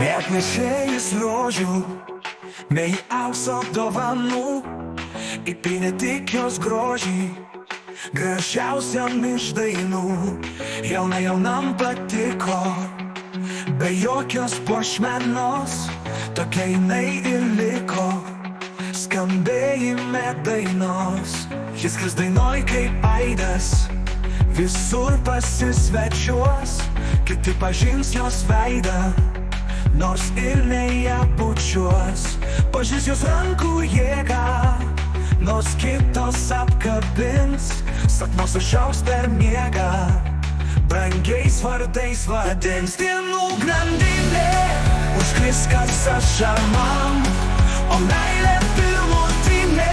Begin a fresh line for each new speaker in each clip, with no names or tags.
Neatnešėjus rožių, nei aukso dovanų, įpynė tik jos grožį, gražiausiam iš dainų. Jaunam patiko, be jokios puošmenos, tokia jinai ir liko, skambėjime dainos. Jis sklis dainoj kaip aidas, visur pasisvečiuos, kiti pažins jos veidą, nors ir ne ją bučiuos. Pažins jos rankų jėgą, nors kitos apkabins, sapnuos sušaus per miegą, brangiais vardais vadins. Dienų grandinė užkris kasą šarmam, o meilė pirmutinė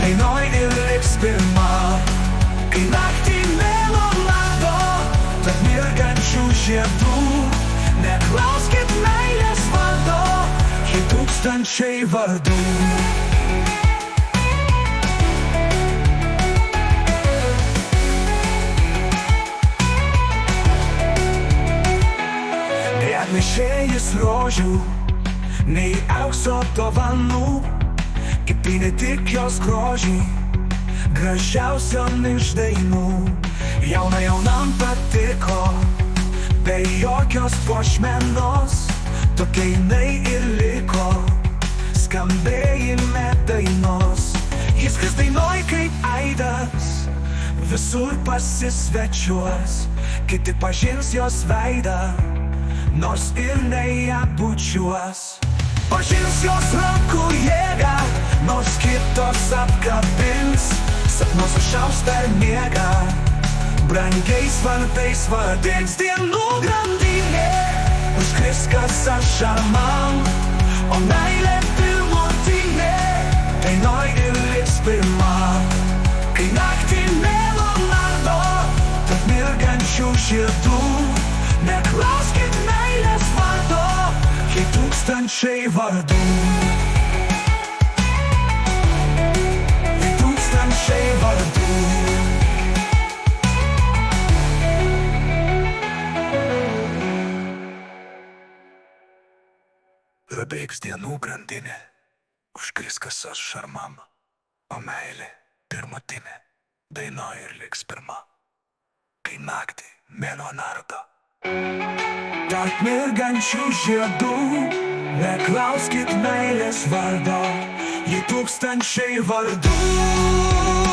dainoj ir liks pirma. Kai naktį mėnuo nardo tarp mirgančių žiedų, neklauskit meilės vardo, ji tūkstančiai vardų. Neatnešėjus rožių, nei aukso dovanų, įpynė tik jos grožį, gražiausiam iš dainų. Jaunam patiko, be jokios puošmenos, tokia jinai ir liko, skambėjime dainos. Jis sklis dainoj kaip aidas, visur pasisvečiuos, kiti pažins jos veidą, nors ir ne ją bučiuos. Pažins jos rankų jėgą, nors kitos apkabins, sapnuos sušaus per miegą, brangiais vardais vadins. Dienų grandinė užkris kasą šarmam, o meilė pirmutinė dainoj ir liks pirma. Kai naktį mėnuo nardo tarp mirgančių žiedų, neklauskit meilės vardo, ji tūkstančiai vardų. Ji tūkstančiai vardų. Prabėgs dienų grandinė, užkris kasas šarmam, o meilė pirmutinė dainoj ir liks pirma. Kai naktį mėnuo nardo tarp mirgančių žiedų, neklauskit meilės vardo, ji tūkstančiai vardų.